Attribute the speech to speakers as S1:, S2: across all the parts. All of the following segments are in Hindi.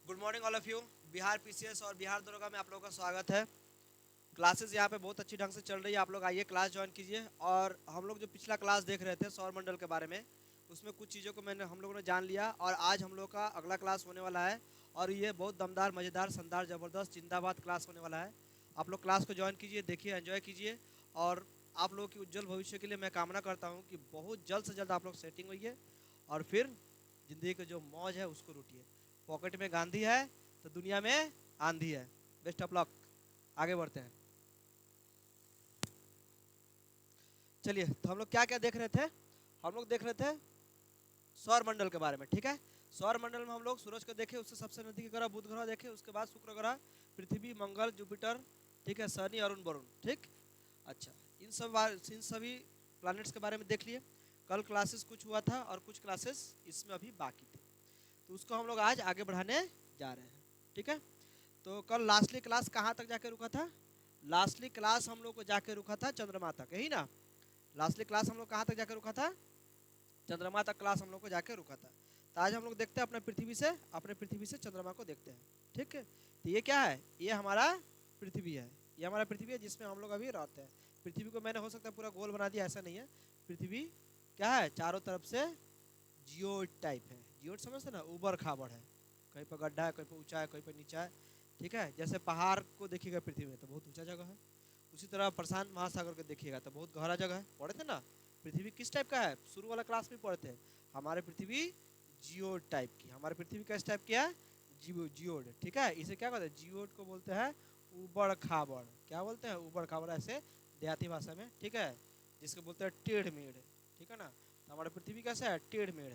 S1: Good morning all of you. Bihar PCS और बिहार दरोगा में आप लोगों का स्वागत है। क्लासेस यहाँ पे बहुत अच्छी ढंग से चल रही है, आप लोग आइए क्लास ज्वाइन कीजिए। और हम लोग जो पिछला क्लास देख रहे थे सौर मंडल के बारे में, उसमें कुछ चीज़ों को हम लोगों ने जान लिया और आज हम लोग का अगला क्लास होने वाला है। और ये बहुत दमदार, मज़ेदार, शानदार, ज़बरदस्त, जिंदाबाद क्लास होने वाला है। आप लोग क्लास को ज्वाइन कीजिए, देखिए, एंजॉय कीजिए। और आप लोगों की उज्जवल भविष्य के लिए मैं कामना करता हूँ कि बहुत जल्द से जल्द आप लोग सेटिंग होइए और फिर ज़िंदगी की जो मौज है उसको लूटिए। पॉकेट में गांधी है तो दुनिया में आंधी है। बेस्ट ऑफ लक, आगे बढ़ते हैं। चलिए, तो हम लोग क्या क्या देख रहे थे? हम लोग देख रहे थे सौर मंडल के बारे में, ठीक है। सौर मंडल में हम लोग सूरज को देखे, उससे सबसे नजदीकी ग्रह बुध ग्रह देखे, उसके बाद शुक्र ग्रह, पृथ्वी, मंगल, जुपिटर, ठीक है, शनि, अरुण, वरुण, ठीक। अच्छा, इन सभी प्लैनेट्स के बारे में देख लिए। कल क्लासेस कुछ हुआ था और कुछ क्लासेस इसमें अभी बाकी थे, तो उसको हम लोग आज आगे बढ़ाने जा रहे हैं, ठीक है। तो कल लास्टली क्लास कहाँ तक जाके रुका था? लास्टली क्लास हम लोग को जाके रुका था चंद्रमा तक, यही ना। लास्टली क्लास हम लोग कहाँ तक जाके रुका था? चंद्रमा तक क्लास हम लोग को जाके रुका था। तो आज हम लोग देखते हैं अपने पृथ्वी से चंद्रमा को देखते हैं, ठीक है। तो ये क्या है? ये हमारा पृथ्वी है। ये हमारा पृथ्वी है जिसमें हम लोग अभी रहते हैं। पृथ्वी को मैंने हो सकता है पूरा गोल बना दिया, ऐसा नहीं है। पृथ्वी क्या है? चारों तरफ से जियोइड टाइप है। जियोइड समझते ना, ऊबड़ खाबड़ है। कहीं पर गड्ढा है, कहीं पर ऊंचा है, कहीं पर नीचा है, ठीक है। जैसे पहाड़ को देखिएगा पृथ्वी में तो बहुत ऊंचा जगह है, उसी तरह प्रशांत महासागर को देखिएगा तो बहुत गहरा जगह है। पढ़े थे ना पृथ्वी किस टाइप का है? शुरू वाला क्लास में पढ़े थे। हमारे पृथ्वी जियोड टाइप की, हमारे पृथ्वी किस टाइप की है? जियोड, ठीक है। इसे क्या कहते हैं? जियोड को बोलते हैं ऊबड़ खाबड़। क्या बोलते हैं? ऊबड़ खाबड़, ऐसे देहाती भाषा में, ठीक है। जिसको बोलते हैं टेढ़ मेढ़, ठीक है ना। तो हमारे पृथ्वी कैसा है? टेढ़ मेढ़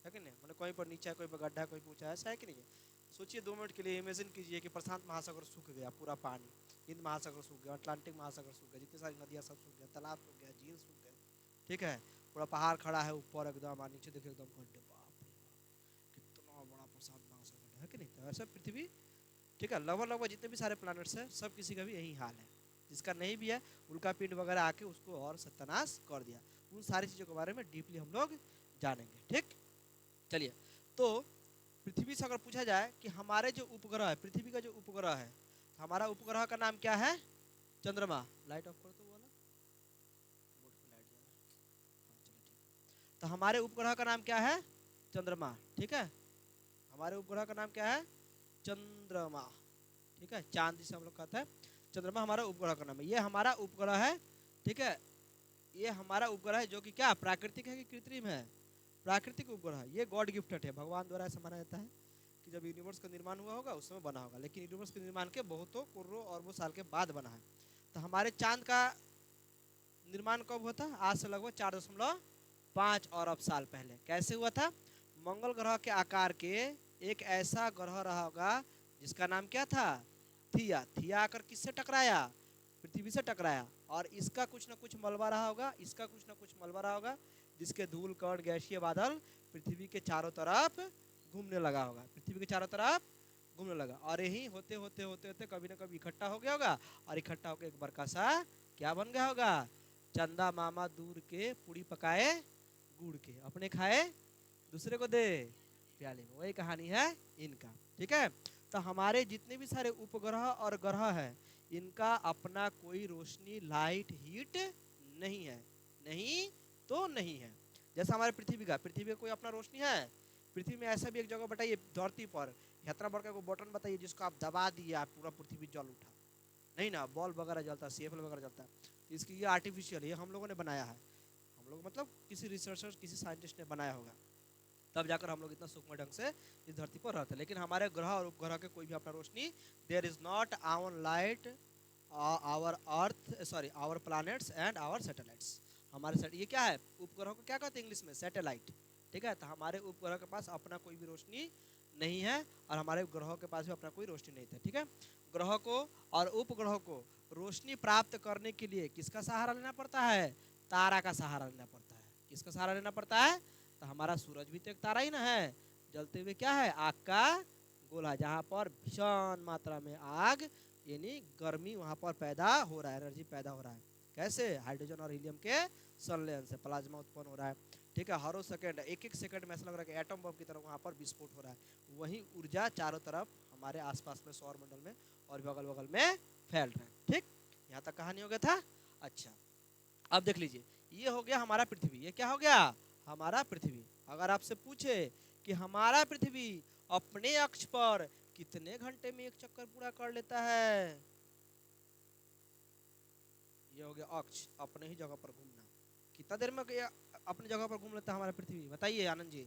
S1: है कि नहीं? मतलब कहीं पर नीचा है, कोई पर गड्ढा है, कोई पर ऊंचा है, ऐसा है कि नहीं है? सोचिए 2 मिनट के लिए, इमेजिन कीजिए कि प्रशांत महासागर सूख गया, पूरा पानी, हिंद महासागर सूख गया, अटलांटिक महासागर सूख गया, जितनी सारी नदियाँ सब सूख गया, तालाब सूख गया, झील सूख गए, ठीक है। पूरा पहाड़ खड़ा है ऊपर एकदम, और नीचे देखिए एकदम गड्ढे, बाप रे बाप, कितना बड़ा प्रशांत महासागर है कि नहीं। तो ऐसा पृथ्वी, ठीक है। लगभग लगभग जितने भी सारे प्लैनेट्स हैं सब किसी का भी यही हाल है। जिसका नहीं भी है, उल्का पिंड वगैरह आके उसको और सत्यानाश कर दिया। उन सारी चीज़ों के बारे में डीपली हम लोग जानेंगे, ठीक। चलिए, तो पृथ्वी से अगर पूछा जाए कि हमारे जो उपग्रह है, पृथ्वी का जो उपग्रह है, हमारा उपग्रह का नाम क्या है? चंद्रमा। लाइट ऑफ कर दो वो वाला, बोर्ड पे लाइट जा रहा है। हाँ, चलिए, ठीक है। तो हमारे उपग्रह का नाम क्या है? चंद्रमा, ठीक है। हमारे उपग्रह का नाम क्या है? चंद्रमा, ठीक है। चांद जिसे हम लोग कहते हैं, चंद्रमा हमारा उपग्रह का नाम है। ये हमारा उपग्रह है, ठीक है। ये हमारा उपग्रह है जो कि क्या प्राकृतिक है कि कृत्रिम है? प्राकृतिक उपग्रह। ये गॉड गिफ्टेड है, भगवान द्वारा ऐसा माना जाता है कि जब यूनिवर्स का निर्माण हुआ होगा उस समय बना होगा, लेकिन यूनिवर्स के निर्माण के बहुतों करोड़ों अरबों साल के बाद बना है। तो हमारे चांद का निर्माण कब हुआ था? आज से लगभग 4.5 अरब साल पहले। कैसे हुआ था? मंगल ग्रह के आकार के एक ऐसा ग्रह रहा होगा जिसका नाम क्या था? थिया। थिया आकर किससे टकराया? पृथ्वी से टकराया। और इसका कुछ ना कुछ मलबा रहा होगा, इसका कुछ ना कुछ मलबा रहा होगा, जिसके धूल कण गैसीय बादल पृथ्वी के चारों तरफ घूमने लगा होगा, पृथ्वी के चारों तरफ घूमने लगा। और यही होते होते होते होते कभी ना कभी इकट्ठा हो गया होगा, और इकट्ठा होकर एक बड़का सा क्या बन गया होगा? चंदा मामा दूर के पूड़ी पकाए गुड़ के, अपने खाए दूसरे को दे प्याले में। वही कहानी है इनका, ठीक है। तो हमारे जितने भी सारे उपग्रह और ग्रह है, इनका अपना कोई रोशनी, लाइट, हीट नहीं है। नहीं तो नहीं है। जैसा हमारे पृथ्वी का कोई अपना रोशनी है? पृथ्वी में ऐसा भी एक जगह बताइए धरती पर, इतना बड़का कोई बटन बताइए जिसको आप दबा दिए आप पूरा पृथ्वी जल उठा? नहीं ना, बॉल वगैरह जलता है, सीएफएल वगैरह जलता है। इसकी ये आर्टिफिशियल, ये हम लोगों ने बनाया है। हम लोग मतलब किसी रिसर्चर, किसी साइंटिस्ट ने बनाया होगा, तब जाकर हम लोग इतना सूक्ष्म ढंग से इस धरती पर रहते हैं। लेकिन हमारे ग्रह और उपग्रह के कोई भी अपना रोशनी, there is not our light, our earth, sorry, our planets and our satellites. ये क्या है? उपग्रह को क्या कहते हैं इंग्लिश में? सैटेलाइट, ठीक है। तो हमारे उपग्रह के पास अपना कोई भी रोशनी नहीं है, और हमारे ग्रहों के पास भी अपना कोई रोशनी नहीं था, ठीक है। ग्रह को और उपग्रह को रोशनी प्राप्त करने के लिए किसका सहारा लेना पड़ता है? तारा का सहारा लेना पड़ता है। किसका सहारा लेना पड़ता है? तो हमारा सूरज भी तो एक तारा ही ना है, जलते हुए क्या है? आग का गोला, जहाँ पर भीषण मात्रा में आग यानी गर्मी वहाँ पर पैदा हो रहा है, एनर्जी पैदा हो रहा है। कैसे? हाइड्रोजन और हीलियम के संलयन से प्लाज्मा उत्पन्न हो रहा है। ठीक है, हर सेकंड, एक एक सेकंड में ऐसा लग रहा है कि एटम बम की तरह वहाँ पर विस्फोट हो रहा है। वही ऊर्जा चारों तरफ हमारे आसपास में सौर मंडल में और बगल बगल में फैल रहा है। ठीक, यहाँ तक कहानी हो गया था। अच्छा, अब देख लीजिए, ये हो गया हमारा पृथ्वी। ये क्या हो गया? हमारा पृथ्वी। अगर आपसे पूछे कि हमारा पृथ्वी अपने अक्ष पर कितने घंटे में एक चक्कर पूरा कर लेता है? ये हो गया अक्ष, अपने ही जगह पर घूमना। कितना देर में अपनी जगह पर घूम लेता है हमारा पृथ्वी? बताइए आनंद जी।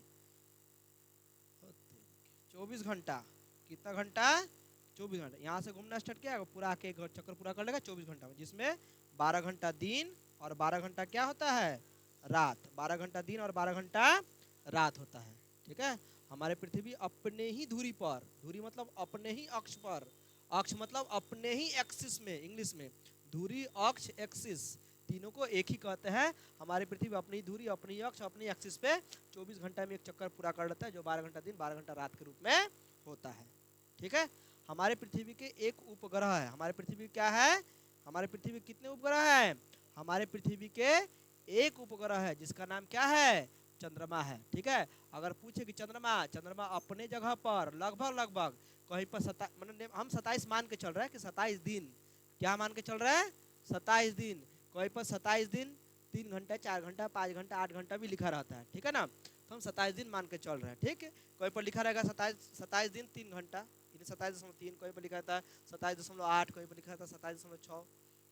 S1: 24 घंटा। कितना घंटा? 24 घंटा। यहाँ से घूमना स्टार्ट किया, पूरा आके एक चक्कर पूरा कर लेगा 24 घंटा में, जिसमें 12 घंटा दिन और 12 घंटा क्या होता है? रात। 12 घंटा दिन और 12 घंटा रात होता है। ठीक है, हमारे पृथ्वी अपने ही धुरी पर, धुरी मतलब अपने ही अक्ष पर, अक्ष मतलब अपने ही एक्सिस में, इंग्लिश में धुरी, अक्ष, एक्सिस, तीनों को एक ही कहते हैं। हमारी पृथ्वी अपनी धुरी, अपनी अक्ष, अपनी एक्सिस पे 24 घंटा में एक चक्कर पूरा कर लेता है, जो 12 घंटा दिन 12 घंटा रात के रूप में होता है। ठीक है, हमारे पृथ्वी के एक उपग्रह है। हमारे पृथ्वी क्या है? हमारे पृथ्वी कितने उपग्रह हैं? हमारे पृथ्वी के एक उपग्रह है जिसका नाम क्या है? चंद्रमा है। ठीक है, अगर पूछे कि चंद्रमा, चंद्रमा अपने जगह पर लगभग लगभग कहीं पर मतलब हम 27 मान के चल रहे हैं कि 27 दिन, क्या मान के चल रहा है? 27 दिन। कोई पर 27 दिन 3 घंटा, 4 घंटा, 5 घंटा, 8 घंटा भी लिखा रहता है। ठीक है ना, तो हम 27 दिन मान के चल रहे हैं। ठीक है, कोई पर लिखा रहेगा 27 दिन 3 घंटा, 27.3, कोई पर लिखा था 27.8, कोई पर लिखा था 27.6।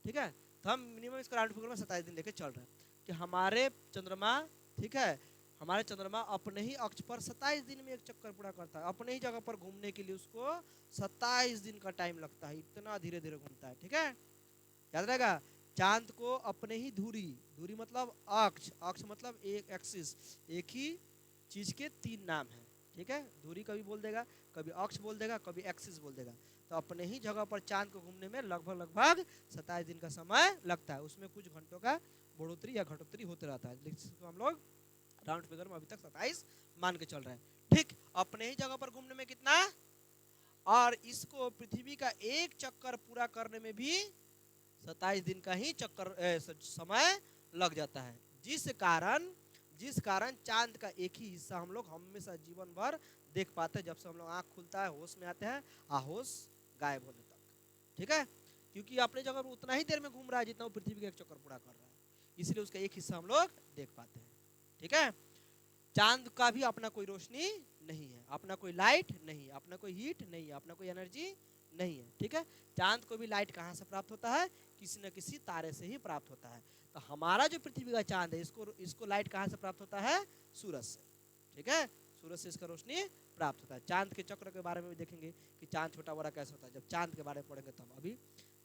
S1: ठीक है, तो हम मिनिमम इसको राउंड फिगर में 27 दिन लेके चल रहे हैं कि हमारे चंद्रमा, ठीक है, हमारे चंद्रमा अपने ही अक्ष पर 27 दिन में एक चक्कर पूरा करता है। अपने ही जगह पर घूमने के लिए उसको 27 दिन का टाइम लगता है, इतना धीरे धीरे घूमता है। ठीक है, याद रहेगा। चांद को अपने ही धुरी, धुरी मतलब अक्ष, अक्ष मतलब एक एक्सिस, एक ही चीज के 3 नाम है। ठीक है, धुरी कभी बोल देगा, कभी अक्ष बोल देगा, कभी एक्सिस बोल देगा। तो अपने ही जगह पर चांद को घूमने में लगभग लगभग 27 दिन का समय लगता है। उसमें कुछ घंटों का बढ़ोतरी या घटोतरी होते रहता है, जिसको हम लोग राउंड फिगर में अभी तक 27 मान के चल रहे हैं। ठीक, अपने ही जगह पर घूमने में कितना, और इसको पृथ्वी का एक चक्कर पूरा करने में भी 27 दिन का ही चक्कर समय लग जाता है। जिस कारण चांद का एक ही हिस्सा हम लोग हमेशा जीवन भर देख पाते हैं, जब से हम लोग आँख खुलता है, होश में आते हैं, होश गायब होने तक। ठीक है, क्योंकि अपने जगह पर उतना ही देर में घूम रहा है जितना वो पृथ्वी का एक चक्कर पूरा कर रहा है, इसलिए उसका एक हिस्सा हम लोग देख पाते हैं। ठीक है, चांद का भी अपना कोई रोशनी नहीं है, अपना कोई लाइट नहीं है, अपना कोई हीट नहीं है, अपना कोई एनर्जी नहीं है। ठीक है, चांद को भी लाइट कहाँ से प्राप्त होता है? किसी न किसी तारे से ही प्राप्त होता है। तो हमारा जो पृथ्वी का चांद है, इसको लाइट कहाँ से प्राप्त होता है? सूरज से। ठीक है, सूरज से इसका रोशनी प्राप्त होता है। चांद के चक्र के बारे में भी देखेंगे कि चांद छोटा बड़ा कैसे होता है, जब चांद के बारे में पढ़ेंगे तब। अभी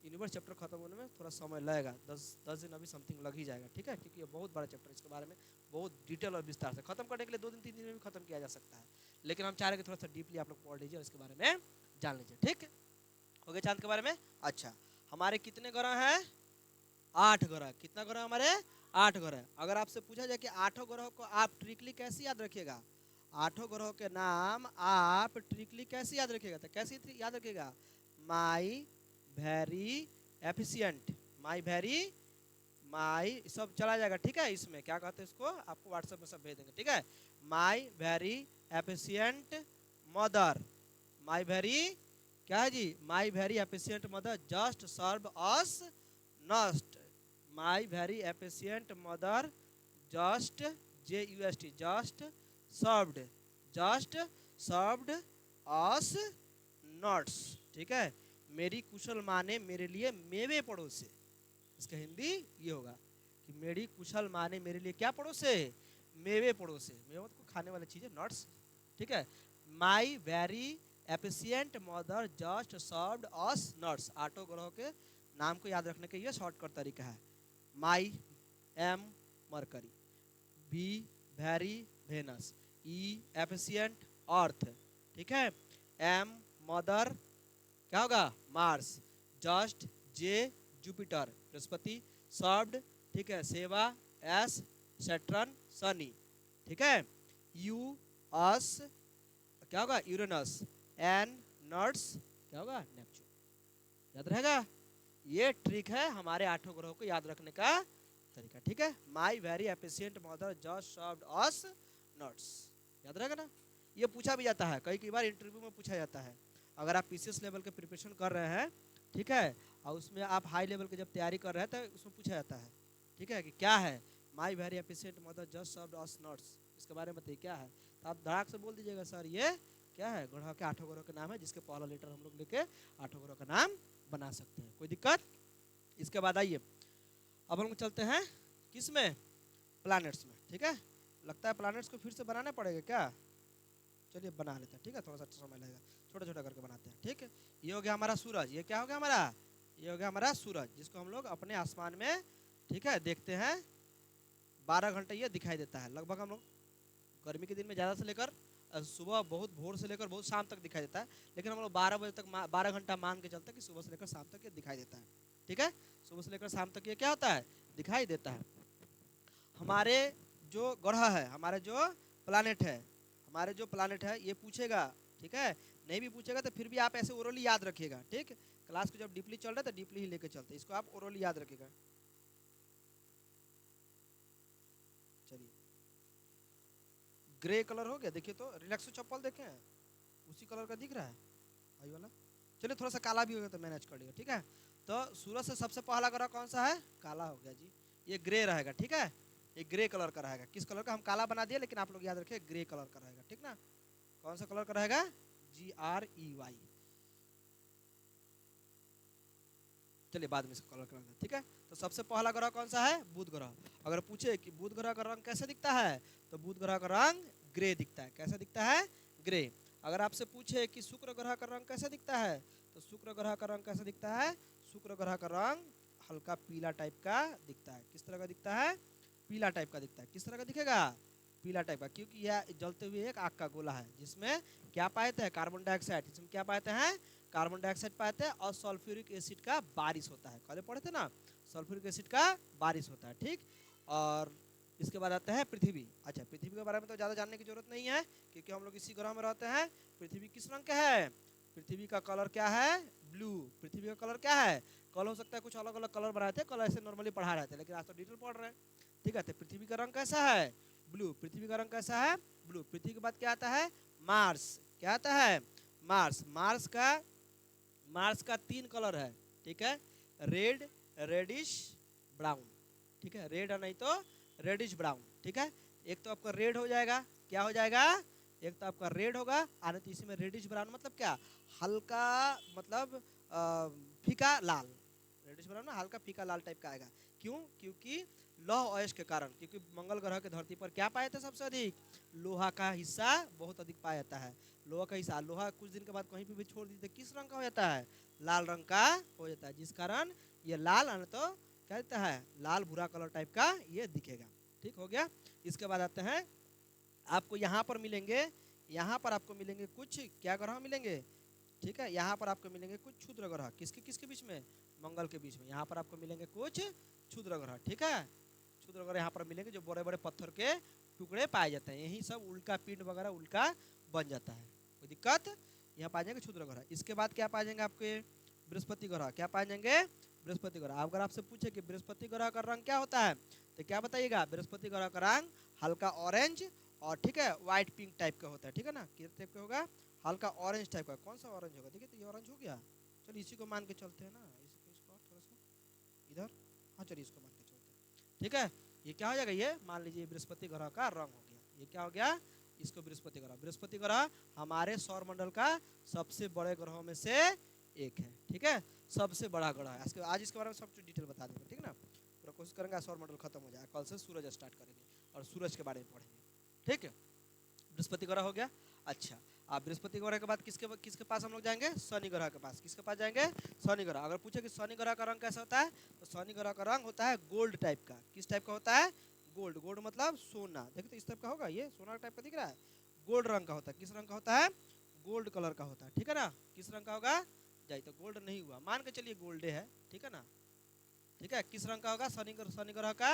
S1: यूनिवर्स चैप्टर खत्म होने में थोड़ा समय लगेगा, 10 दिन अभी समथिंग लग ही जाएगा। ठीक है, क्योंकि ये बहुत बड़ा चैप्टर, इसके बारे में बहुत डिटेल और विस्तार से खत्म करने के लिए 2 दिन 3 दिन में भी खत्म किया जा सकता है, लेकिन हम चाह रहे हैं कि थोड़ा सा डीपली आप लोग पढ़ लीजिए और इसके बारे में जान लीजिए। ठीक हो गया चांद के बारे में। अच्छा, हमारे कितने ग्रह हैं? 8 ग्रह। कितना ग्रह हमारे? 8 ग्रह। अगर आपसे पूछा जाए कि 8 ग्रहों को आप ट्रिकली कैसे याद रखिएगा, 8 ग्रहों के नाम आप ट्रिकली कैसे याद रखिएगा, तो कैसे याद रखिएगा? My very efficient, my very, my सब चला जाएगा। ठीक है, इसमें क्या कहते हैं, इसको आपको व्हाट्सएप में सब भेज देंगे। ठीक है, my very efficient mother, my very क्या है जी? My very efficient mother just serve us नस्ट, my very efficient mother just JUST just served us nuts. ठीक है, मेरी कुशल माँ ने मेरे लिए मेवे पड़ोसे। इसका हिंदी ये होगा कि मेरी कुशल माँ ने मेरे लिए क्या पड़ोसे? मेवे पड़ोसे। मेवे मतलब खाने वाली चीजें, नट्स। ठीक है, my very efficient mother just served us nuts. 8 ग्रहों के नाम को याद रखने का ये शॉर्टकट तरीका है। My M Mercury, B very Venus, E efficient Earth. ठीक है, एम मदर क्या होगा? मार्स, जस्ट जे जुपिटर बृहस्पति, सर्व्ड ठीक है सेवा, एस सैटर्न शनि। ठीक है, यू अस क्या होगा? यूरेनस, एन नट्स क्या होगा? नेपच्यून। याद रहेगा, ये ट्रिक है हमारे 8 ग्रहों को याद रखने का तरीका, ठीक है। My very efficient mother just served us nuts, याद रहेगा ना। ये पूछा भी जाता है, कई बार इंटरव्यू में पूछा जाता है। अगर आप पीसीएस लेवल के प्रिपरेशन कर रहे हैं, ठीक है, और उसमें आप हाई लेवल की जब तैयारी कर रहे हैं तो उसमें पूछा जाता है, ठीक है, कि क्या है my very efficient mother just served us nuts, इसके बारे में बताइए क्या है। तो आप धड़ाक से बोल दीजिएगा सर ये क्या है, ग्रह के 8 ग्रह के नाम है, जिसके पहला लेटर हम लोग लेके 8 ग्रह का नाम बना सकते हैं, कोई दिक्कत। इसके बाद आइए अब हम चलते हैं किस में, प्लैनेट्स में, ठीक है। लगता है प्लैनेट्स को फिर से बनाना पड़ेगा क्या, चलिए बना लेते हैं, ठीक है, थोड़ा सा समय लगेगा, छोटा छोटा करके बनाते हैं, ठीक है। ये हो गया हमारा सूरज, ये क्या हो गया हमारा, ये हो गया हमारा सूरज, जिसको हम लोग अपने आसमान में, ठीक है, देखते हैं 12 घंटे ये दिखाई देता है लगभग। हम लोग गर्मी के दिन में ज़्यादा से लेकर सुबह बहुत भोर से लेकर बहुत शाम तक दिखाई देता है, लेकिन हम लोग 12 बजे तक 12 घंटा मान के चलते हैं कि सुबह से लेकर शाम तक ये दिखाई देता है, ठीक है। सुबह से लेकर शाम तक ये क्या होता है, दिखाई देता है। हमारे जो ग्रह है, हमारे जो प्लानेट है, हमारे जो प्लानेट है ये पूछेगा, ठीक है, नहीं भी पूछेगा तो फिर भी आप ऐसे ओरली याद रखिएगा, ठीक। क्लास को जब डीपली चल रहा है तो डीपली ही लेके चलते, इसको आप ओरली याद रखिएगा। चलिए ग्रे कलर हो गया, देखिए तो रिलैक्सो चप्पल देखे हैं उसी कलर का दिख रहा है, आई वाला। चलिए थोड़ा सा काला भी हो गया तो मैनेज कर लिया, ठीक है। तो सूरज से सबसे पहला ग्रह कौन सा है, काला हो गया जी, ये ग्रे रहेगा, ठीक है, ये ग्रे कलर का रहेगा। किस कलर का, हम काला बना दिए लेकिन आप लोग याद रखिए ग्रे कलर का रहेगा, ठीक ना। कौन सा कलर का रहेगा, GREY। चलिए बाद में इसका कलर कर, ठीक है। तो सबसे पहला ग्रह कौन सा है, बुध ग्रह। अगर पूछे कि बुध ग्रह का रंग कैसे दिखता है, तो बुध ग्रह का रंग ग्रे दिखता है, कैसा दिखता है, ग्रे। अगर आपसे पूछे कि शुक्र ग्रह का रंग कैसा दिखता है, तो शुक्र ग्रह का रंग कैसा दिखता है, शुक्र ग्रह का रंग हल्का पीला टाइप का दिखता है। किस तरह का दिखता है, पीला टाइप का दिखता है। किस तरह का दिखेगा, पीला टाइप का, क्योंकि यह जलते हुए एक आग का गोला है, जिसमें क्या पाते हैं, कार्बन डाइऑक्साइड, इसमें क्या पाते हैं, कार्बन डाइऑक्साइड पाते हैं, और सल्फ्यूरिक एसिड का बारिश होता है, कल पढ़े थे ना, सल्फ्यूरिक एसिड का बारिश होता है, ठीक। और इसके बाद आता है पृथ्वी। अच्छा, पृथ्वी के बारे में तो ज़्यादा जानने की जरूरत नहीं है, क्योंकि हम लोग इसी ग्रह में रहते हैं। पृथ्वी किस रंग का है, पृथ्वी का कलर क्या है, ब्लू। पृथ्वी का कलर क्या है, कल हो सकता है कुछ अलग अलग कलर बनाए थे, कल ऐसे नॉर्मली पढ़ा रहे थे, लेकिन आज तो डिटेल पढ़ रहे हैं, ठीक है। तो पृथ्वी का रंग कैसा है, ब्लू। पृथ्वी का रंग कैसा है, ब्लू। पृथ्वी के बाद क्या आता है, मार्स। क्या आता है, मार्स। मार्स का 3 कलर है, ठीक है, रेड, रेडिश, ब्राउन, ठीक है, रेड है नहीं तो रेडिश ब्राउन, ठीक है। एक तो आपका रेड हो जाएगा, क्या हो जाएगा, एक तो आपका रेड होगा, और तो इसी में रेडिश ब्राउन मतलब क्या, हल्का, मतलब फीका लाल। रेडिश ब्राउन ना हल्का फीका लाल टाइप का आएगा। क्यों, क्योंकि लौह अयस्क के कारण, क्योंकि मंगल ग्रह के धरती पर क्या पाए थे सबसे अधिक, लोहा का हिस्सा बहुत अधिक पाया जाता है। लोहा का हिस्सा, लोहा कुछ दिन के बाद कहीं पे भी छोड़ दीजिए किस रंग का हो जाता है, लाल रंग का हो जाता है, जिस कारण ये लाल, तो क्या दिखता है, लाल भूरा कलर टाइप का ये दिखेगा, ठीक हो गया। इसके बाद आते हैं, आपको यहाँ पर मिलेंगे, यहाँ पर आपको मिलेंगे कुछ क्या ग्रह मिलेंगे, ठीक है, यहाँ पर आपको मिलेंगे कुछ क्षुद्र ग्रह, किसके किसके बीच में, मंगल के बीच में। यहाँ पर आपको मिलेंगे कुछ क्षुद्र ग्रह, ठीक है, क्षुद्र ग्रह यहाँ पर मिलेंगे, जो बड़े बड़े पत्थर के टुकड़े पाए जाते हैं, यही सब उल्का पिंड वगैरह उल्का बन जाता है, कोई दिक्कत। यहाँ पाए जाएंगे क्षुद्र ग्रह। इसके बाद क्या पाए जाएंगे आपके, बृहस्पति ग्रह। क्या पाए जाएंगे, बृहस्पति ग्रह। अगर आपसे पूछे कि बृहस्पति ग्रह का रंग क्या होता है, तो क्या बताइएगा, बृहस्पति ग्रह का रंग हल्का ऑरेंज और, ठीक है, व्हाइट पिंक टाइप का होता है, ठीक है ना। किस टाइप का होगा, हल्का ऑरेंज टाइप का। कौन सा ऑरेंज होगा, देखिए तो ये ऑरेंज हो गया, चलिए इसी को मान के चलते हैं ना, इसको थोड़ा सा इधर, हाँ चलिए इसको मान के चलते हैं, ठीक है। ये क्या हो जाएगा, ये मान लीजिए बृहस्पति ग्रह का रंग हो गया, ये क्या हो गया, इसको बृहस्पति ग्रह। बृहस्पति ग्रह हमारे सौर मंडल का सबसे बड़े ग्रहों में से एक है, ठीक है, सबसे बड़ा ग्रह है। आज इसके बारे में सब डिटेल बता देंगे, ठीक ना। पूरा कोशिश करेंगे सौर मंडल खत्म हो जाए, कल से सूरज स्टार्ट करेंगे और सूरज के बारे में पढ़ेंगे, ठीक है। बृहस्पति ग्रह हो गया। अच्छा, आप बृहस्पति ग्रह के बाद किसके पास हम लोग जाएंगे, शनि ग्रह के पास। किसके पास जाएंगे, शनि ग्रह। अगर पूछे कि शनि ग्रह का रंग कैसा होता है, तो शनि ग्रह का रंग होता है गोल्ड टाइप का। किस टाइप का होता है, गोल्ड। गोल्ड मतलब सोना, देखो तो इस टाइप का होगा, ये सोना टाइप का दिख रहा है, गोल्ड रंग का होता है। किस रंग का होता है, गोल्ड कलर का होता है, ठीक है ना। किस रंग का होगा, जाए तो गोल्ड नहीं हुआ, मान के चलिए गोल्डे है, ठीक है ना, ठीक है। किस रंग का होगा, शनि ग्रह का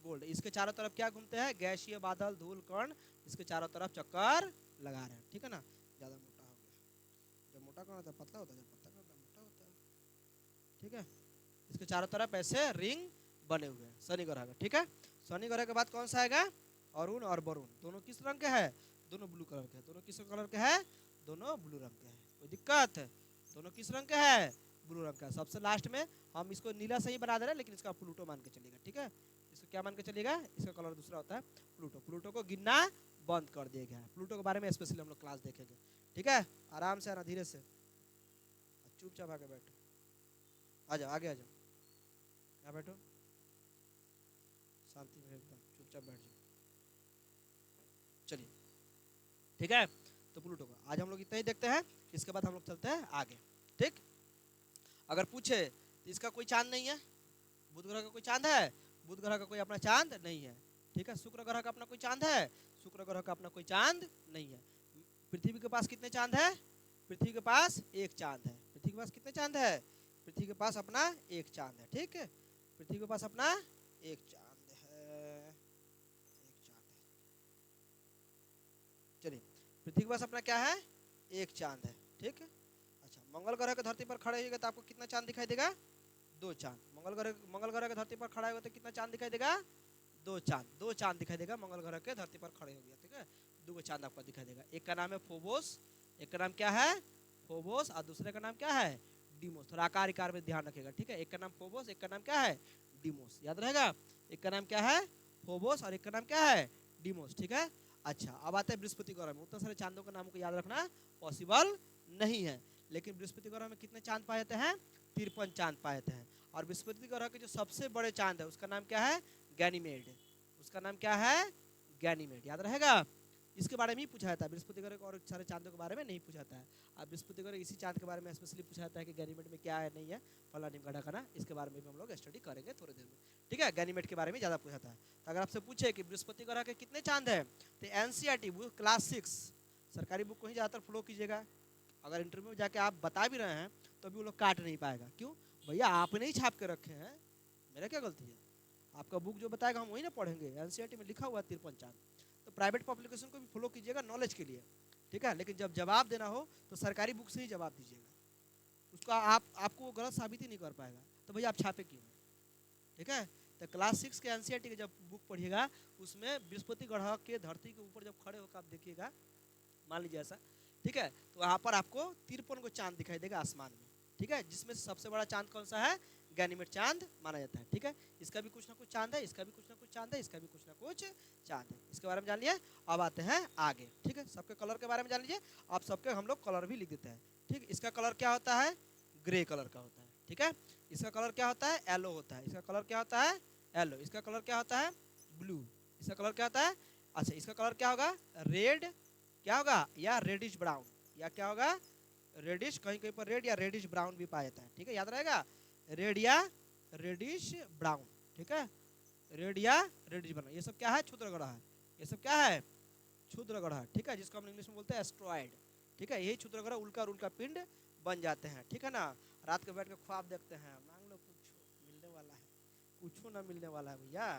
S1: गोल्ड। इसके चारों तरफ क्या घूमते हैं, गैसीय बादल, धूल कण, इसके चारों तरफ चक्कर लगा रहे हैं, ठीक है ना। ज़्यादा मोटा हो गया, जब मोटा कौन होता है, पतला होता है, जब पतला कौन होता है, मोटा होता है, ठीक है। इसके चारों तरफ ऐसे रिंग बने हुए हैं शनि ग्रह का, ठीक है। शनि ग्रह के बाद कौन सा आएगा, अरुण और वरुण, दोनों किस रंग के हैं, दोनों ब्लू कलर के हैं। दोनों किस कलर के हैं, दोनों ब्लू रंग के हैं। कोई दिक्कत, दोनों किस रंग के हैं, ब्लू रंग का। सबसे लास्ट में हम इसको नीला सही बना दे रहे हैं, लेकिन इसका प्लूटो मान के चलेगा, ठीक है। इसको क्या मान के चलेगा, इसका कलर दूसरा होता है प्लूटो। प्लूटो को गिनना बंद कर दिया गया है। प्लूटो के बारे में स्पेशली हम लोग क्लास देखेंगे, ठीक है। आराम से आना, धीरे से, चुपचाप आके बैठो, आ जाओ आगे आ जाओ, यहाँ बैठो शांति में, एकदम चुपचाप बैठ जाओ। चलिए ठीक है, तो प्लूटो को आज हम लोग इतना ही देखते हैं, इसके बाद हम लोग चलते हैं आगे, ठीक। अगर पूछे तो इसका कोई चांद नहीं है, बुध ग्रह का कोई चांद है, बुध ग्रह का कोई अपना चांद नहीं है, ठीक है। शुक्र ग्रह का अपना कोई चांद है, शुक्र ग्रह का अपना कोई चांद नहीं है। पृथ्वी के पास कितने चांद है, पृथ्वी के पास एक चांद है। पृथ्वी के पास कितने चांद है, पृथ्वी के पास अपना एक चांद है, ठीक है। पृथ्वी के पास अपना एक चांद है, एक चांद है। चलिए, पृथ्वी के पास अपना क्या है, एक चांद है, ठीक है। अच्छा, मंगल ग्रह के धरती पर खड़े होगा तो आपको कितना चांद दिखाई देगा, दो चांद। मंगल ग्रह के धरती पर खड़ा होगा तो कितना चांद दिखाई देगा, दो चांद। दो चांद दिखाई देगा मंगल ग्रह के धरती पर खड़े हो गया, ठीक है। दो चांद आपको दिखाई देगा। एक का नाम है फोबोस, एक का नाम क्या है, फोबोस, और दूसरे का नाम क्या है, डीमोस। थोड़ा आकार इकार में ध्यान रखिएगा, ठीक है। एक का नाम फोबोस, एक का नाम क्या है, डीमोस, याद रहेगा। एक का नाम क्या है, फोबोस, और एक का नाम क्या है, डीमोस, ठीक है। अच्छा, अब आते हैं बृहस्पति ग्रह में। उतना सारे चांदों के नाम को याद रखना पॉसिबल नहीं है, लेकिन बृहस्पति ग्रह में कितने चांद पाए जाते हैं, 53 चांद पाए जाते हैं। और बृहस्पति ग्रह के जो सबसे बड़े चांद है उसका नाम क्या है, गैनीमेड, उसका नाम क्या है, गैनीमेड, याद रहेगा। इसके बारे में ही पूछा जाता है, बृहस्पति ग्रह और सारे चांदों के बारे में नहीं पूछा जाता है। अब बृहस्पति ग्रह इसी चांद के बारे में स्पेशली पूछा जाता है कि गैनीमेड में क्या है नहीं है, फला निमका ढकाना, इसके बारे में भी हम लोग स्टडी करेंगे थोड़ी देर में, ठीक है। गैनीमेड के बारे में ज़्यादा पूछा जाता है। तो अगर आपसे पूछे कि बृहस्पति ग्रह के कितने चांद है, तो एनसीईआरटी बुक क्लास 6 सरकारी बुक को ही ज़्यादातर फॉलो कीजिएगा। अगर इंटरव्यू में जाके आप बता भी रहे हैं तो भी वो लोग काट नहीं पाएगा। क्यों भैया, आपने ही छाप के रखे हैं, मेरा क्या गलती है। आपका बुक जो बताएगा हम वही ना पढ़ेंगे, एनसीईआरटी में लिखा हुआ 53 चांद। तो प्राइवेट पब्लिकेशन को भी फॉलो कीजिएगा नॉलेज के लिए, ठीक है। लेकिन जब जवाब देना हो तो सरकारी बुक से ही जवाब दीजिएगा, उसका आपको वो गलत साबित ही नहीं कर पाएगा, तो भैया आप छापे क्यों, ठीक है। तो क्लास 6 के एनसीईआरटी के जब बुक पढ़िएगा उसमें बृहस्पति ग्रह के धरती के ऊपर जब खड़े होकर आप देखिएगा, मान लीजिए ऐसा, ठीक है, तो वहाँ पर आपको 53 को चांद दिखाई देगा आसमान में, ठीक है। जिसमें से सबसे बड़ा चांद कौन सा है, गैनीमेड चांद माना जाता है, ठीक है। इसका भी कुछ ना कुछ चांद है, इसका भी कुछ ना कुछ चांद है, इसका भी कुछ ना कुछ चांद है। इसके बारे में जान लिया, अब आते हैं आगे, ठीक है। सबके कलर के बारे में जान लीजिए, आप सबके हम लोग कलर भी लिख देते हैं, ठीक। इसका कलर क्या होता है, ग्रे कलर का होता है, ठीक है। इसका कलर क्या होता है, येलो होता है। इसका कलर क्या होता है, येलो। इसका कलर क्या होता है, ब्लू। इसका कलर क्या होता है, अच्छा, इसका कलर क्या होगा, रेड, क्या होगा, या रेडिश ब्राउन, या क्या होगा, रेडिश, कहीं कहीं पर रेड या रेडिश ब्राउन भी पाया जाता है, ठीक है, याद रहेगा, रेड या रेडिश ब्राउन, ठीक है, रेड या रेडिश ब्राउन। ये सब क्या है, क्षुद्र ग्रह है, ये सब क्या है, क्षुद्र ग्रह, ठीक है, जिसको हम इंग्लिश में बोलते हैं एस्ट्रॉयड, ठीक है। यही क्षुद्र ग्रह उल्का और उल्का पिंड बन जाते हैं, ठीक है ना। रात को बैठ के ख्वाब देखते हैं, मांग लो कुछ मिलने वाला है, कुछ ना मिलने वाला है भैया,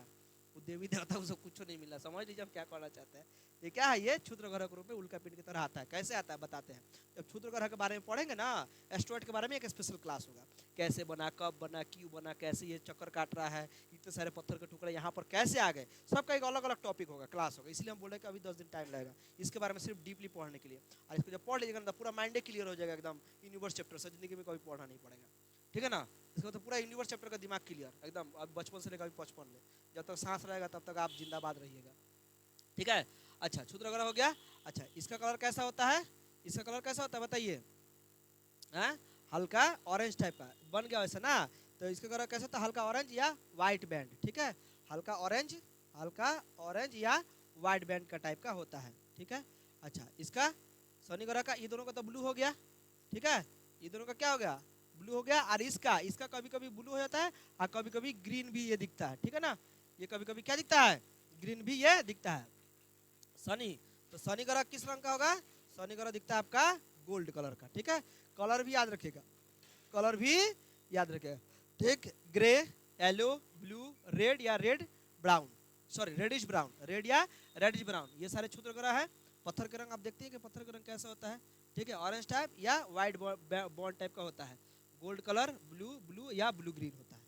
S1: वो देवी देवता उसको कुछ नहीं मिला, समझ लीजिए हम क्या कहना चाहते हैं। ये क्या है, ये क्षुद्र ग्रह के रूप में उल्का पिंड की तरह आता है। कैसे आता है बताते हैं, जब क्षुद्र ग्रह के बारे में पढ़ेंगे ना, एस्ट्रॉयड के बारे में एक स्पेशल क्लास होगा, कैसे बना, कब बना, क्यों बना, कैसे ये चक्कर काट रहा है, इतने सारे पत्थर के टुकड़े यहाँ पर कैसे आ गए, सबका एक अलग अलग टॉपिक होगा, क्लास होगा। इसलिए हम बोल रहे हैं कि अभी 10 दिन टाइम लगेगा इसके बारे में सिर्फ डीपली पढ़ने के लिए। और इसको जब पढ़ लीजिएगा ना, पूरा माइंड क्लियर हो जाएगा एकदम, यूनिवर्स चैप्टर से जिंदगी में कभी पढ़ना नहीं पड़ेगा, ठीक है ना। इसको तो पूरा यूनिवर्स चैप्टर का दिमाग क्लियर एकदम, अब बचपन से लेकर 55 में, जब तक सांस रहेगा तब तक आप जिंदाबाद रहिएगा, ठीक है। अच्छा, क्षुद्र ग्रह हो गया। अच्छा, इसका कलर कैसा होता है, इसका कलर कैसा होता है बताइए, हल्का ऑरेंज टाइप का बन गया वैसे ना। तो इसका कलर कैसा होता है, हल्का ऑरेंज या व्हाइट बैंड, ठीक है, हल्का ऑरेंज या व्हाइट बैंड का टाइप का होता है, ठीक है। अच्छा, इसका शनि ग्रह का, ये दोनों का तो ब्लू हो गया, ठीक है, ये दोनों का क्या हो गया, ब्लू हो गया। और इसका कभी कभी ब्लू हो जाता है और कभी कभी ग्रीन भी ये दिखता है, ठीक है ना। ये कभी कभी क्या दिखता है, ग्रीन भी ये दिखता है। शनि, तो शनि ग्रह किस रंग का होगा, शनि ग्रह दिखता है आपका गोल्ड कलर का, ठीक है। कलर भी याद रखिएगा, कलर भी याद रखिएगा, ठीक। ग्रे, येलो, ब्लू, रेड या red brown, sorry reddish brown, red या रेडिश ब्राउन, ये सारे क्षुद्र ग्रह है। पत्थर के रंग आप देखते हैं कि पत्थर का रंग कैसा होता है, ठीक है, ऑरेंज टाइप या व्हाइट बॉन्ड टाइप का होता है। गोल्ड कलर, ब्लू या ब्लू ग्रीन होता है,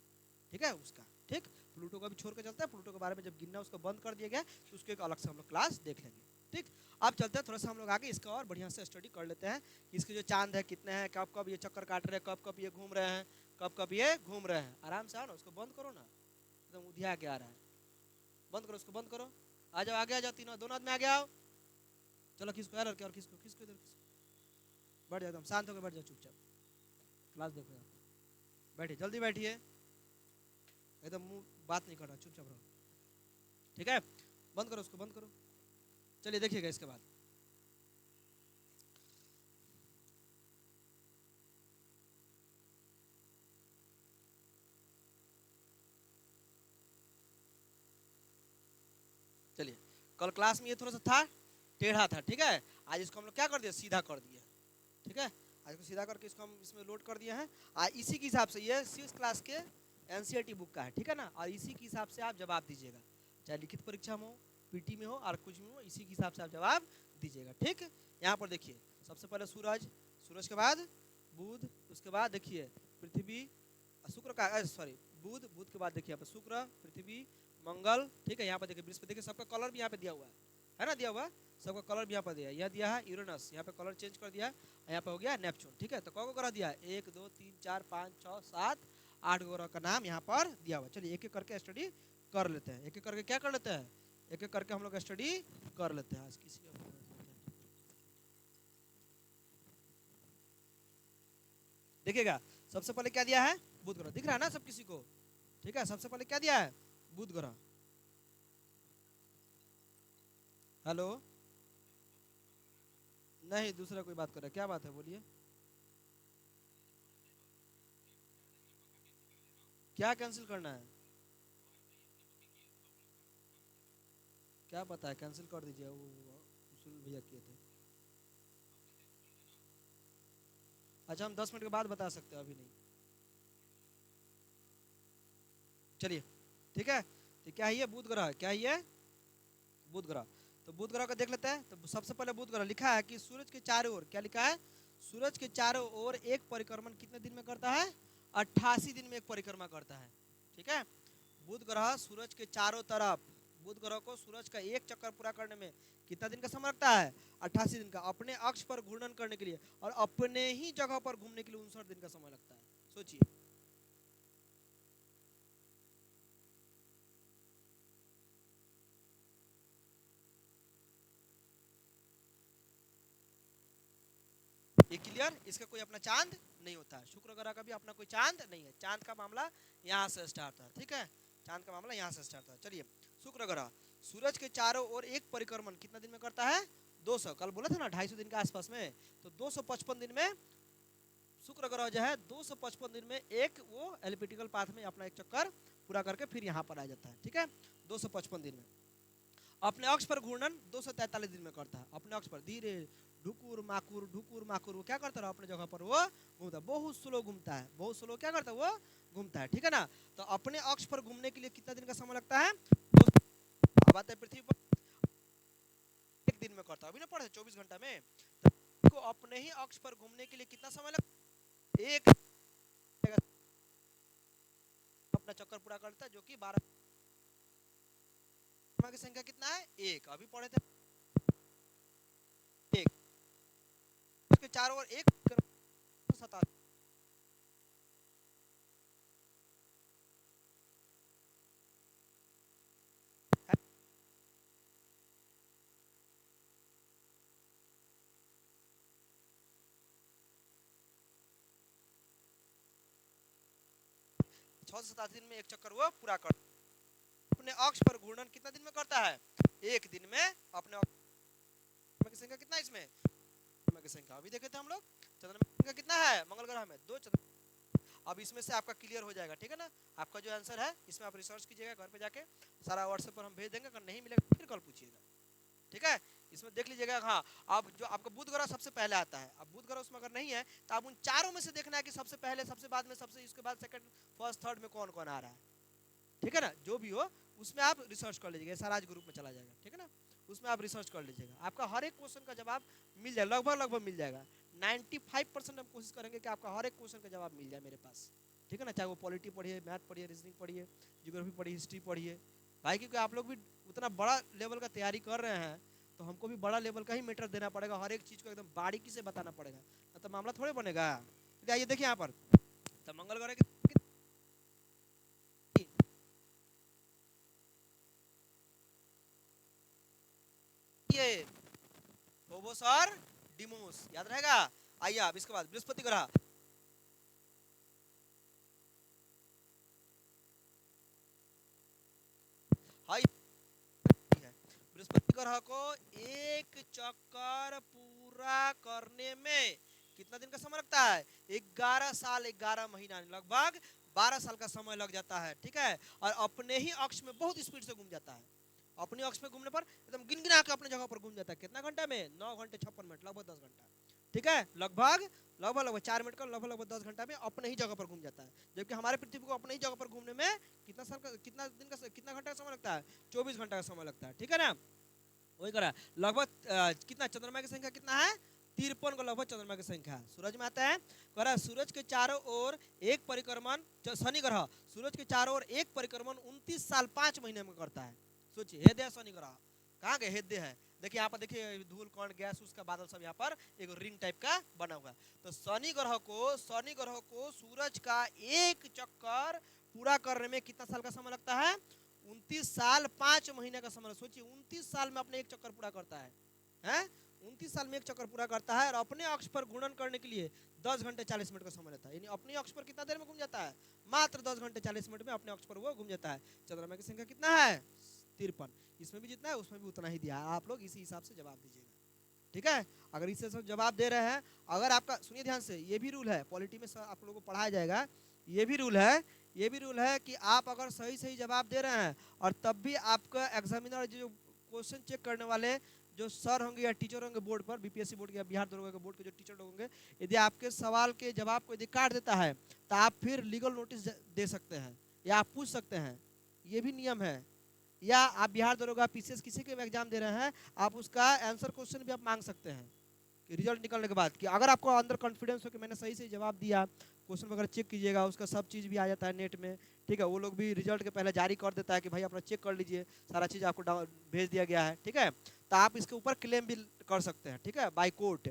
S1: ठीक है उसका। ठीक, प्लूटो को भी छोड़ के चलते हैं, प्लूटो के बारे में जब गिनना उसको बंद कर दिया गया तो उसके एक अलग से हम लोग क्लास देख लेंगे। ठीक, अब चलते हैं थोड़ा सा हम लोग आगे इसका और बढ़िया से स्टडी कर लेते हैं कि इसके जो चांद है कितने हैं, कब कब ये चक्कर काट रहे हैं, कब कब ये घूम रहे हैं, कब कब ये घूम रहे हैं। आराम से आओ ना, उसको बंद करो ना, एकदम उधिया के आ रहा है, बंद करो उसको, बंद करो, आ जाओ आगे, आ जाओ तीनों, दोनों आदमी आगे आओ। चलो खिसको यार, और खिसको खिसको इधर, बैठ जाओ एकदम शांत होकर, बैठ जाओ चुपचाप, क्लास देखो यार, बैठिए जल्दी बैठिए, एकदम मुंह बात नहीं करना, चुपचाप रहो। ठीक है, बंद करो उसको, बंद करो। चलिए देखिएगा इसके बाद, चलिए कल क्लास में ये थोड़ा सा था टेढ़ा था, ठीक है, आज इसको हम लोग क्या कर दिया, सीधा कर दिया। ठीक है, आज को सीधा करके इसको हम इसमें लोड कर दिए हैं। इसी के हिसाब से ये 6 क्लास के एनसीईआरटी बुक का है, ठीक है ना, और इसी के हिसाब से आप जवाब दीजिएगा, चाहे लिखित परीक्षा में हो, पीटी में हो, और कुछ में हो, इसी के हिसाब से आप जवाब दीजिएगा। ठीक, यहाँ पर देखिए सबसे पहले सूरज, सूरज के बाद बुध, उसके बाद देखिए पृथ्वी, शुक्र का सॉरी बुध, बुध के बाद देखिए यहाँ पर शुक्र, पृथ्वी, मंगल, ठीक है, यहाँ पर देखिए बृहस्पति, देखिए सबका कलर भी यहाँ पे दिया हुआ है ना, दिया हुआ है, सबका कलर भी यहाँ पर दिया है, यह दिया है यूरेनस, यहाँ पे कलर चेंज कर दिया है, यहाँ पे हो गया नेपच्यून। ठीक है, तो कौन को ग्रह दिया है, 1 2 3 4 5 6 7 8 ग्रह का नाम यहाँ पर दिया हुआ। चलिए एक एक करके स्टडी कर लेते हैं, एक एक करके क्या कर लेते हैं, एक एक करके हम लोग स्टडी कर लेते हैं। आज किसी देखिएगा, सबसे पहले क्या दिया है, बुध ग्रह, दिख रहा है ना सब किसी को। ठीक है, सबसे पहले क्या दिया है, बुध ग्रह। हेलो, नहीं दूसरा कोई बात कर रहा है, क्या बात है बोलिए, क्या कैंसिल करना है, क्या पता है, कैंसिल कर दीजिए, वो उसूल भैया किए थे। अच्छा हम 10 मिनट के बाद बता सकते हैं, अभी नहीं। चलिए ठीक है, तो क्या है, बुध ग्रह, क्या है, बुध ग्रह। तो बुध ग्रह को देख लेते हैं। तो सबसे पहले बुध ग्रह लिखा है कि सूरज के चारों ओर, क्या लिखा है, सूरज के चारों ओर एक परिक्रमण कितने दिन में करता है, 88 दिन में एक परिक्रमा करता है। ठीक है, बुध ग्रह सूरज के चारों तरफ, बुध ग्रह को सूरज का एक चक्कर पूरा करने में कितना दिन का समय लगता है, 88 दिन का। अपने अक्ष पर घूर्णन करने के लिए और अपने ही जगह पर घूमने के लिए 59 दिन का समय लगता है। सोचिए, ये क्लियर, इसका कोई अपना चांद नहीं होता है, शुक्र ग्रह का भी अपना कोई चांद नहीं है, चांद का मामला यहाँ से स्टार्ट होता है। ठीक है, चांद का मामला यहाँ से स्टार्ट होता है। चलिए, शुक्र ग्रह सूरज के चारों ओर एक परिक्रमण कितना दिन में करता है, 200, कल बोला था ना 250 दिन के आसपास में, तो 255 दिन में शुक्र ग्रह जो है 255 दिन में एक वो एलिप्टिकल पाथ में अपना एक चक्कर पूरा करके फिर यहाँ पर आ जाता है। ठीक है, 255 दिन में। अपने अक्ष पर घूर्णन 243 दिन में करता है, अपने अक्ष पर धीरे ढुकुर माकुर वो क्या करता है, अपने जगह पर वो घूमता है, बहुत स्लो घूमता है, बहुत स्लो क्या करता है, वो घूमता है। ठीक है ना, तो अपने अक्ष पर घूमने के लिए कितना दिन का समय लगता है, बात है पृथ्वी पर एक दिन में करता है, अभी ना पढ़े 24 घंटा में, तो अपने ही अक्ष पर घूमने के लिए कितना समय लगता है, एक अपना चक्कर पूरा करता है, जो कि 12 की संख्या कितना है, एक, अभी पढ़े थे एक, उसके चारों ओर एक 67 687 दिन में एक चक्कर वो पूरा कर, अपने अक्ष पर घूर्णन कितना दिन में करता है, एक दिन में। अपने अक्ष की संख्या कितना है इसमें, की संख्या अभी देखे थे हम लोग, चंद्रमा की संख्या कितना है मंगल ग्रह में, 2 चंद्रमा। अब इसमें से आपका क्लियर हो जाएगा। ठीक है ना, आपका जो आंसर है इसमें आप रिसर्च कीजिएगा घर पे जाके, सारा व्हाट्सएप पर हम भेज देंगे, अगर नहीं मिलेगा फिर कल पूछिएगा। ठीक है, इसमें देख लीजिएगा। हाँ, अब जो आपका बुध ग्रह सबसे पहले आता है, अब बुध ग्रह उसमें अगर नहीं है तो आप उन चारों में से देखना है कि सबसे पहले, सबसे बाद में, सबसे इसके बाद सेकंड, फर्स्ट, थर्ड में कौन कौन आ रहा है। ठीक है ना, जो भी हो उसमें आप रिसर्च कर लीजिएगा, सारा आज ग्रुप में चला जाएगा। ठीक है ना, उसमें आप रिसर्च कर लीजिएगा, आपका हर एक क्वेश्चन का जवाब मिल जाएगा, लगभग लगभग मिल जाएगा। 95% हम कोशिश करेंगे कि आपका हर एक क्वेश्चन का जवाब मिल जाए मेरे पास। ठीक है ना, चाहे वो पॉलिटी पढ़िए, मैथ पढ़िए, रीजनिंग पढ़िए, ज्योग्राफी पढ़िए, हिस्ट्री पढ़िए भाई, क्योंकि आप लोग भी उतना बड़ा लेवल का तैयारी कर रहे हैं तो हमको भी बड़ा लेवल का ही मैटर देना पड़ेगा, हर एक चीज़ को एकदम बारीकी से बताना पड़ेगा, ना तो मामला थोड़े बनेगा। आइए देखिए यहाँ पर, तो मंगल ग्रह ये फोबोस और डिमोस याद रहेगा। आइए आप इसके बाद बृहस्पति ग्रह, हाई है। बृहस्पति ग्रह को एक चक्कर पूरा करने में कितना दिन का समय लगता है? 11 साल 11 महीना, लगभग 12 साल का समय लग जाता है, ठीक है। और अपने ही अक्ष में बहुत स्पीड से घूम जाता है, अपने अक्ष में घूमने पर एकदम गिनगिना के अपने जगह पर घूम जाता है। कितना घंटा में? 9 घंटे 56 मिनट, लगभग 10 घंटा, ठीक है। लगभग लगभग 4 मिनट का, लगभग 10 घंटा में अपने ही जगह पर घूम जाता है। जबकि हमारे पृथ्वी को अपने ही जगह पर घूमने में कितना साल का, कितना दिन का, कितना घंटा का समय लगता है? 24 घंटा का समय लगता है, ठीक है ना। वही करा लगभग कितना, चंद्रमा की संख्या कितना है? 53 को लगभग चंद्रमा की संख्या। सूरज में आता है, कह सूरज के चारों ओर एक परिक्रमण, शनि ग्रह सूरज के चारों ओर एक परिक्रमण 29 साल 5 महीने में करता है। सोचिए, हेद्य शनि ग्रह, कहाँ गए? हेद्य है। देखिए यहाँ पर, देखिए धूल कण गैस उसका बादल सब यहाँ पर एक रिंग टाइप का बना हुआ है। तो शनि ग्रह को सूरज का एक चक्कर पूरा करने में कितना साल का समय लगता है? 29 साल 5 महीने का समय। सोचिए 29 साल में अपने एक चक्कर पूरा करता है 29 साल में एक चक्कर पूरा करता है, और अपने अक्ष पर घूर्णन करने के लिए 10 घंटे 40 मिनट का समय लेता है। यानी अपने अक्ष पर कितना देर में घूम जाता है? मात्र 10 घंटे 40 मिनट में अपने अक्ष पर वो घूम जाता है। चंद्रमा की संख्या कितना है? 53। इसमें भी जितना है उसमें भी उतना ही दिया है। आप लोग इसी हिसाब से जवाब दीजिएगा, ठीक है। अगर इससे सब जवाब दे रहे हैं, अगर आपका, सुनिए ध्यान से, ये भी रूल है पॉलिटी में, आप लोगों को पढ़ाया जाएगा। ये भी रूल है कि आप अगर सही जवाब दे रहे हैं और तब भी आपका एग्जामिनर जो क्वेश्चन चेक करने वाले जो सर होंगे या टीचर होंगे बोर्ड पर, बीपीएससी बोर्ड या बिहार दरोगा के बोर्ड के जो टीचर होंगे, यदि आपके सवाल के जवाब को यदि काट देता है तो आप फिर लीगल नोटिस दे सकते हैं या आप पूछ सकते हैं, ये भी नियम है। या आप बिहार दरोगा, पीसीएस किसी के भी एग्जाम दे रहे हैं, आप उसका आंसर क्वेश्चन भी आप मांग सकते हैं कि रिजल्ट निकलने के बाद, कि अगर आपको अंदर कॉन्फिडेंस हो कि मैंने सही जवाब दिया, क्वेश्चन वगैरह चेक कीजिएगा, उसका सब चीज़ भी आ जाता है नेट में, ठीक है। वो लोग भी रिजल्ट के पहले जारी कर देता है कि भाई अपना चेक कर लीजिए, सारा चीज़ आपको भेज दिया गया है, ठीक है। तो आप इसके ऊपर क्लेम भी कर सकते हैं, ठीक है, बाय कोर्ट,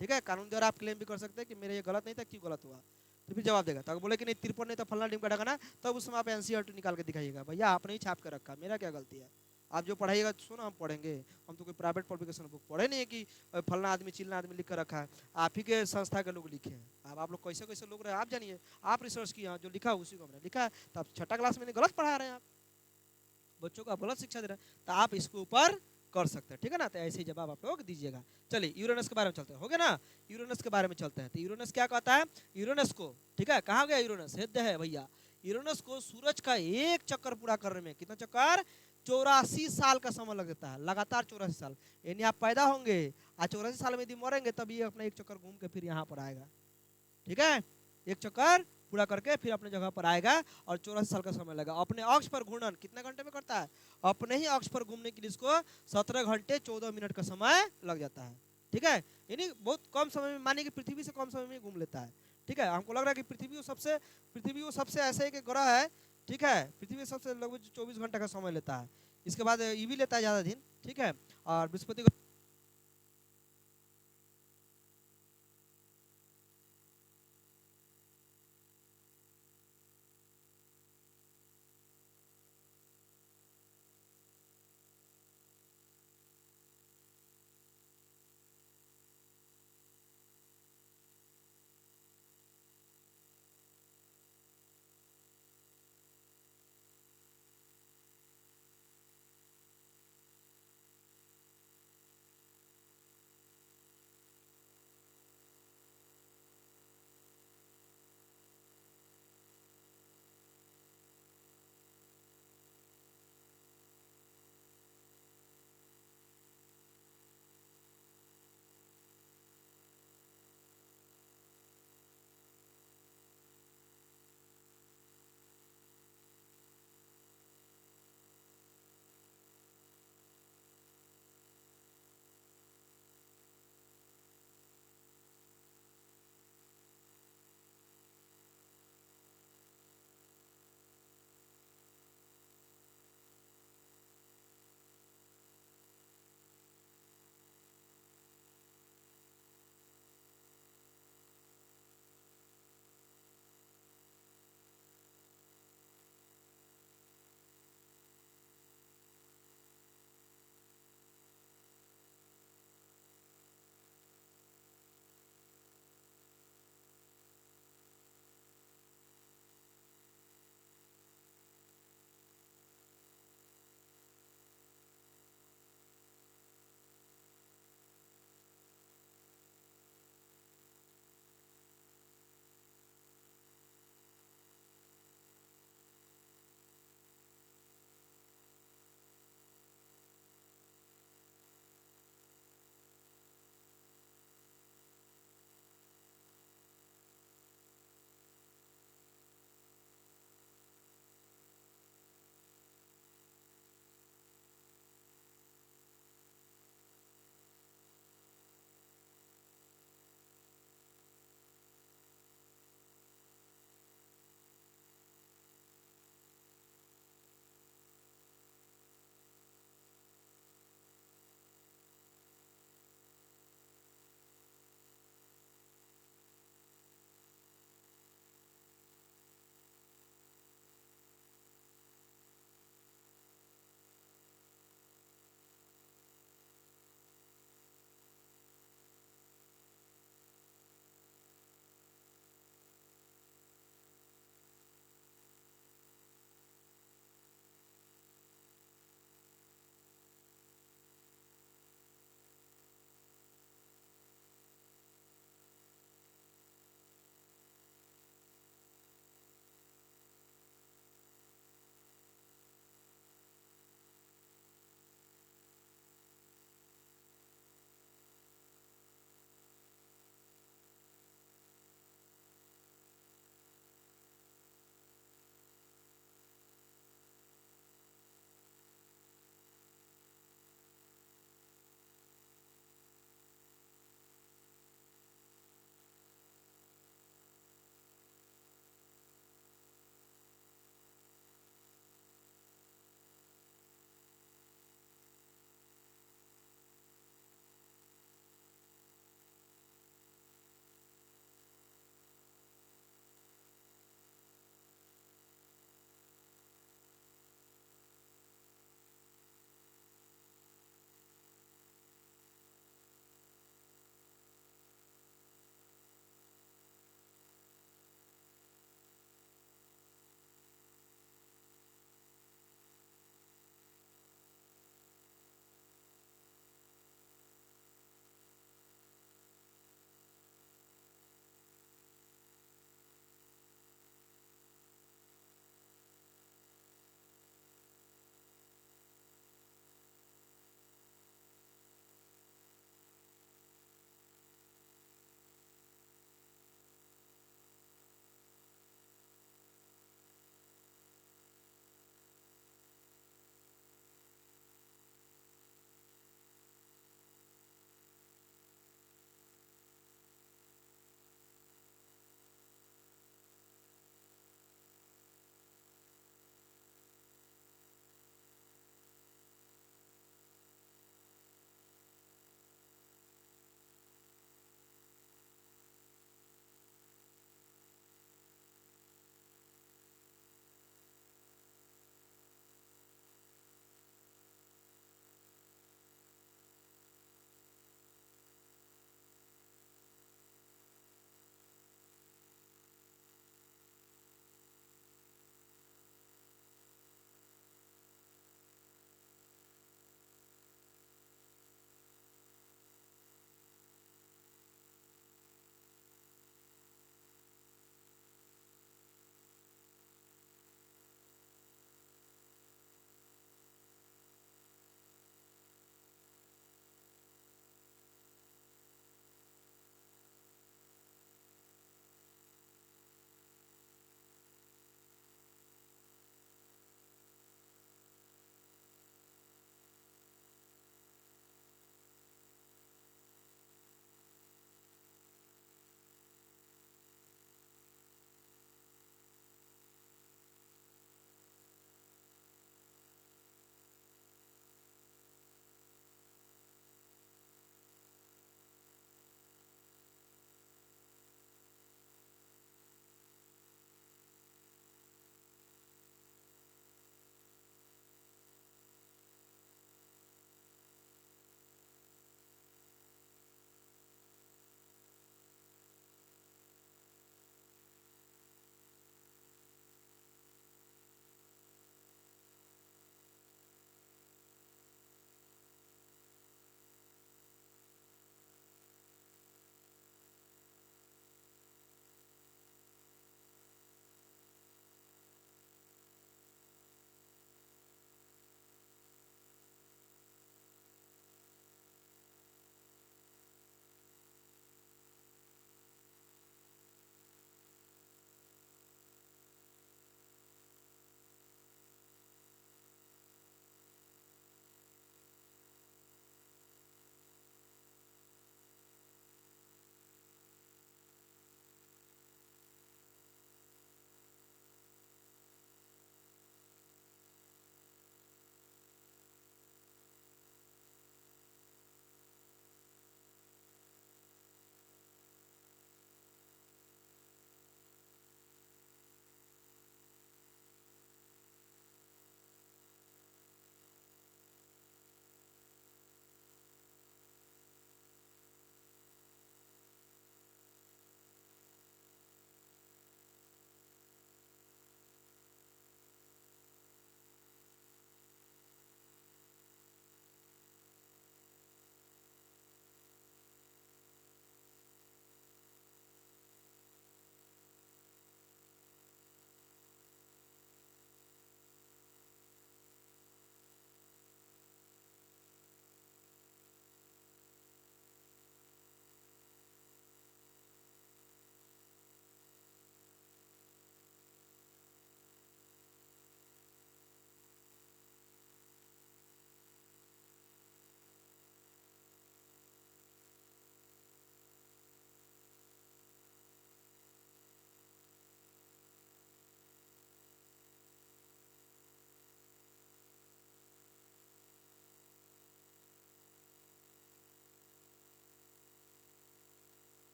S1: ठीक है। कानून द्वारा आप क्लेम भी कर सकते हैं कि मेरे ये गलत नहीं था, क्यों गलत हुआ, तो फिर जवाब देगा। तो अगर बोले कि नहीं 53 नहीं तो फलना टीम का ढकाना, तब उस समय आप एनसीईआरटी निकाल के दिखाइएगा, भैया आपने ही छाप कर रखा, मेरा क्या गलती है। आप जो पढ़ाइएगा सुनो, हम पढ़ेंगे, हम तो कोई प्राइवेट पब्लिकेशन बुक पढ़े नहीं है कि फलना आदमी चिलना आदमी लिख कर रखा है, आप ही के संस्था के लोग लिखे हैं। अब आप लोग कैसे कैसे लोग रहे आप जानिए, आप रिसर्च किए, जो लिखा उसी को हमने लिखा है। तो आप 6टा क्लास में गलत पढ़ा रहे हैं, आप बच्चों को आप गलत शिक्षा दे रहे हैं, तो आप इसके ऊपर कर सकते हैं, ठीक है ना। तो ऐसे ही जवाब आप लोग दीजिएगा। चलिए यूरेनस के बारे में चलते हैं, हो गया ना। यूरेनस के बारे में चलते हैं। तो यूरेनस क्या कहता है? यूरेनस को, ठीक है, कहाँ गया यूरेनस? हेद्य है भैया। यूरेनस को सूरज का एक चक्कर पूरा करने में कितना चक्कर? 84 साल का समय लग जाता है, लगातार 84 साल। यानी आप पैदा होंगे और 84 साल में यदि मरेंगे तब ये अपना एक चक्कर घूम के फिर यहाँ पर आएगा, ठीक है। एक चक्कर पूरा करके फिर अपने जगह पर आएगा और 84 साल का समय लगा। अपने अक्ष पर घूर्णन कितने घंटे में करता है? अपने ही अक्ष पर घूमने के लिए इसको 17 घंटे 14 मिनट का समय लग जाता है, ठीक है। यानी बहुत कम समय में, मानिए कि पृथ्वी से कम समय में घूम लेता है, ठीक है। हमको लग रहा है कि पृथ्वी वो सबसे ऐसे एक ग्रह है, ठीक है, पृथ्वी सबसे लगभग 24 घंटे का समय लेता है। इसके बाद ये भी लेता है ज़्यादा दिन, ठीक है। और बृहस्पति